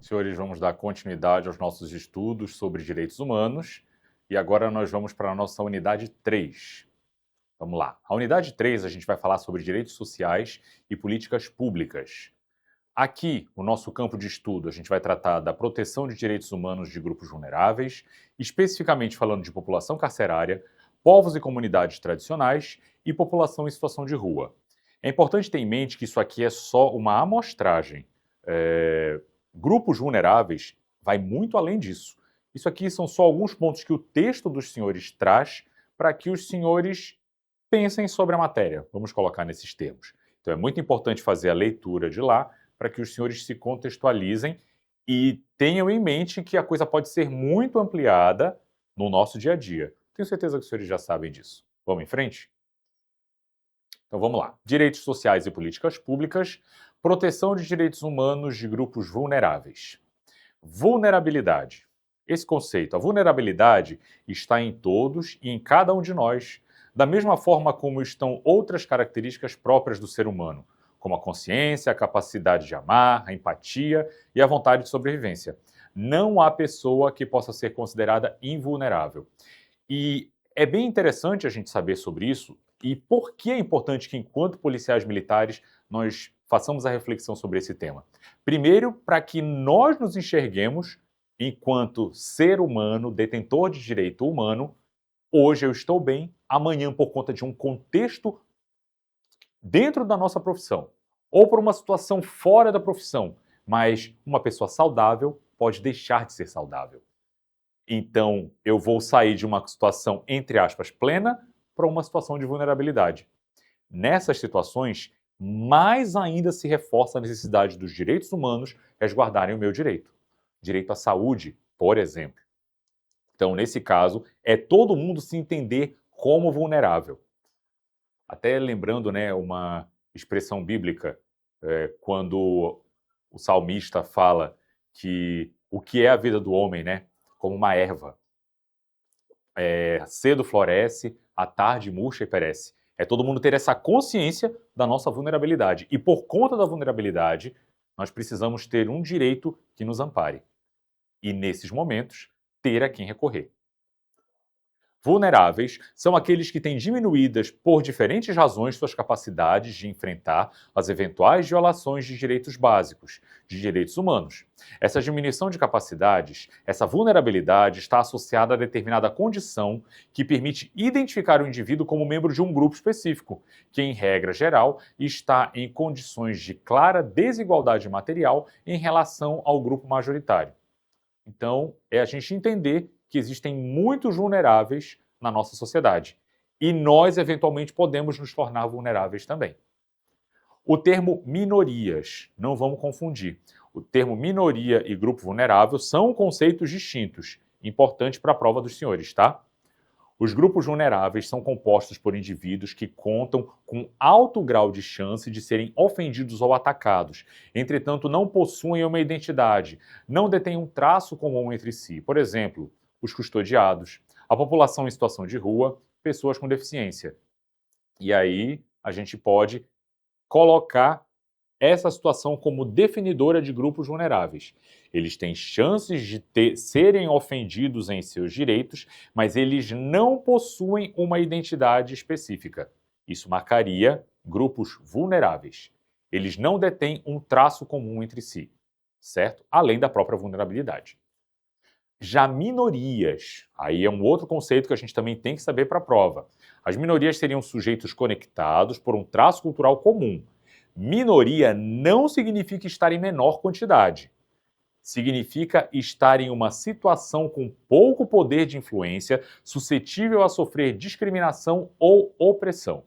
Senhores, vamos dar continuidade aos nossos estudos sobre direitos humanos e agora nós vamos para a nossa unidade 3. Vamos lá. A unidade 3 a gente vai falar sobre direitos sociais e políticas públicas. Aqui, o nosso campo de estudo, a gente vai tratar da proteção de direitos humanos de grupos vulneráveis, especificamente falando de população carcerária, povos e comunidades tradicionais e população em situação de rua. É importante ter em mente que isso aqui é só uma amostragem. Grupos vulneráveis vai muito além disso. Isso aqui são só alguns pontos que o texto dos senhores traz para que os senhores pensem sobre a matéria. Vamos colocar nesses termos. Então é muito importante fazer a leitura de lá para que os senhores se contextualizem e tenham em mente que a coisa pode ser muito ampliada no nosso dia a dia. Tenho certeza que os senhores já sabem disso. Vamos em frente? Então vamos lá. Direitos sociais e políticas públicas, proteção de direitos humanos de grupos vulneráveis. Vulnerabilidade. Esse conceito, a vulnerabilidade, está em todos e em cada um de nós, da mesma forma como estão outras características próprias do ser humano, como a consciência, a capacidade de amar, a empatia e a vontade de sobrevivência. Não há pessoa que possa ser considerada invulnerável. E é bem interessante a gente saber sobre isso e por que é importante que, enquanto policiais militares, nós façamos a reflexão sobre esse tema. Primeiro, para que nós nos enxerguemos enquanto ser humano, detentor de direito humano. Hoje eu estou bem, amanhã, por conta de um contexto dentro da nossa profissão, ou por uma situação fora da profissão, mas uma pessoa saudável pode deixar de ser saudável. Então, eu vou sair de uma situação, entre aspas, plena, para uma situação de vulnerabilidade. Nessas situações, mais ainda se reforça a necessidade dos direitos humanos resguardarem o meu direito. Direito à saúde, por exemplo. Então, nesse caso, é todo mundo se entender como vulnerável. Até lembrando, né, uma expressão bíblica, quando o salmista fala que o que é a vida do homem, né, como uma erva. Cedo floresce, à tarde murcha e perece. É todo mundo ter essa consciência da nossa vulnerabilidade. E por conta da vulnerabilidade, nós precisamos ter um direito que nos ampare. E nesses momentos, ter a quem recorrer. Vulneráveis são aqueles que têm diminuídas por diferentes razões suas capacidades de enfrentar as eventuais violações de direitos básicos, de direitos humanos. Essa diminuição de capacidades, essa vulnerabilidade está associada a determinada condição que permite identificar o indivíduo como membro de um grupo específico, que, em regra geral, está em condições de clara desigualdade material em relação ao grupo majoritário. Então, é a gente entender que existem muitos vulneráveis na nossa sociedade. E nós, eventualmente, podemos nos tornar vulneráveis também. O termo minorias, não vamos confundir. O termo minoria e grupo vulnerável são conceitos distintos, importantes para a prova dos senhores, tá? Os grupos vulneráveis são compostos por indivíduos que contam com alto grau de chance de serem ofendidos ou atacados, entretanto não possuem uma identidade, não detêm um traço comum entre si. Por exemplo, os custodiados, a população em situação de rua, pessoas com deficiência. E aí a gente pode colocar essa situação como definidora de grupos vulneráveis. Eles têm chances de serem ofendidos em seus direitos, mas eles não possuem uma identidade específica. Isso marcaria grupos vulneráveis. Eles não detêm um traço comum entre si, certo? Além da própria vulnerabilidade. Já minorias, aí é um outro conceito que a gente também tem que saber para a prova. As minorias seriam sujeitos conectados por um traço cultural comum. Minoria não significa estar em menor quantidade. Significa estar em uma situação com pouco poder de influência, suscetível a sofrer discriminação ou opressão.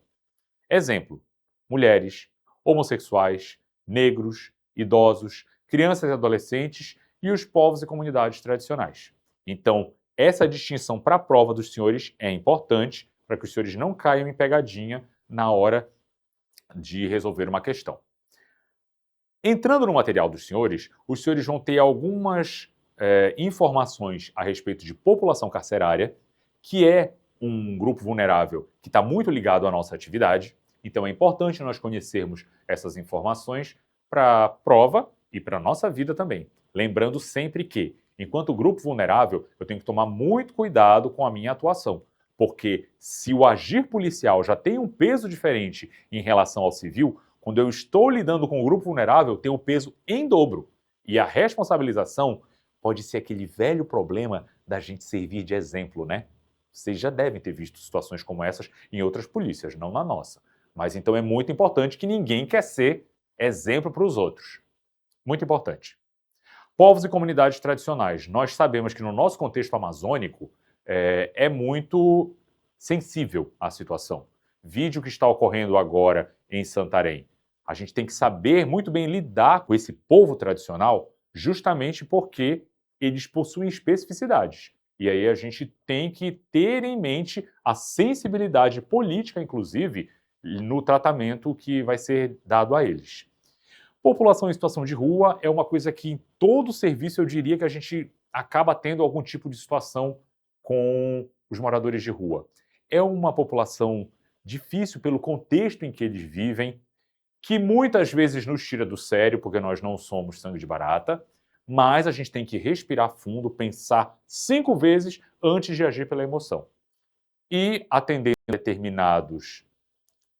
Exemplo: mulheres, homossexuais, negros, idosos, crianças e adolescentes e os povos e comunidades tradicionais. Então, essa distinção para a prova dos senhores é importante para que os senhores não caiam em pegadinha na hora de resolver uma questão. Entrando no material dos senhores, os senhores vão ter algumas informações a respeito de população carcerária, que é um grupo vulnerável que está muito ligado à nossa atividade. Então é importante nós conhecermos essas informações para a prova e para a nossa vida também. Lembrando sempre que, enquanto grupo vulnerável, eu tenho que tomar muito cuidado com a minha atuação, porque se o agir policial já tem um peso diferente em relação ao civil, quando eu estou lidando com o grupo vulnerável, tem um peso em dobro. E a responsabilização pode ser aquele velho problema da gente servir de exemplo, né? Vocês já devem ter visto situações como essas em outras polícias, não na nossa. Mas então é muito importante que ninguém quer ser exemplo para os outros. Muito importante. Povos e comunidades tradicionais. Nós sabemos que no nosso contexto amazônico é muito sensível à situação. Vídeo que está ocorrendo agora em Santarém. A gente tem que saber muito bem lidar com esse povo tradicional, justamente porque eles possuem especificidades. E aí a gente tem que ter em mente a sensibilidade política, inclusive, no tratamento que vai ser dado a eles. População em situação de rua é uma coisa que em todo serviço eu diria que a gente acaba tendo algum tipo de situação com os moradores de rua. É uma população difícil pelo contexto em que eles vivem, que muitas vezes nos tira do sério, porque nós não somos sangue de barata, mas a gente tem que respirar fundo, pensar 5 vezes antes de agir pela emoção. E atender determinados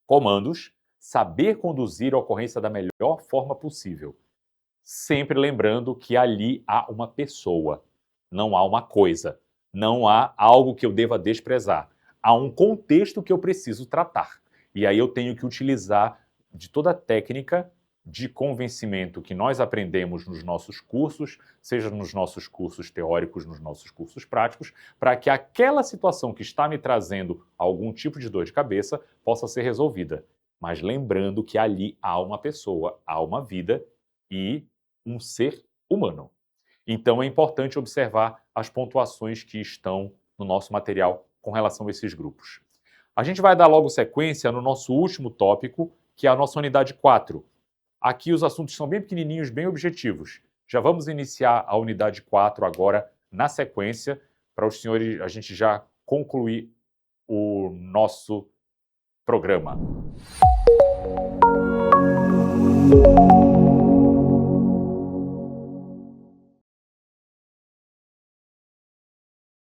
comandos, saber conduzir a ocorrência da melhor forma possível. Sempre lembrando que ali há uma pessoa, não há uma coisa, não há algo que eu deva desprezar. Há um contexto que eu preciso tratar. E aí eu tenho que utilizar de toda a técnica de convencimento que nós aprendemos nos nossos cursos, seja nos nossos cursos teóricos, nos nossos cursos práticos, para que aquela situação que está me trazendo algum tipo de dor de cabeça possa ser resolvida. Mas lembrando que ali há uma pessoa, há uma vida e um ser humano. Então é importante observar as pontuações que estão no nosso material com relação a esses grupos. A gente vai dar logo sequência no nosso último tópico, que é a nossa unidade 4. Aqui os assuntos são bem pequenininhos, bem objetivos. Já vamos iniciar a unidade 4 agora, na sequência, para os senhores, a gente já concluir o nosso programa.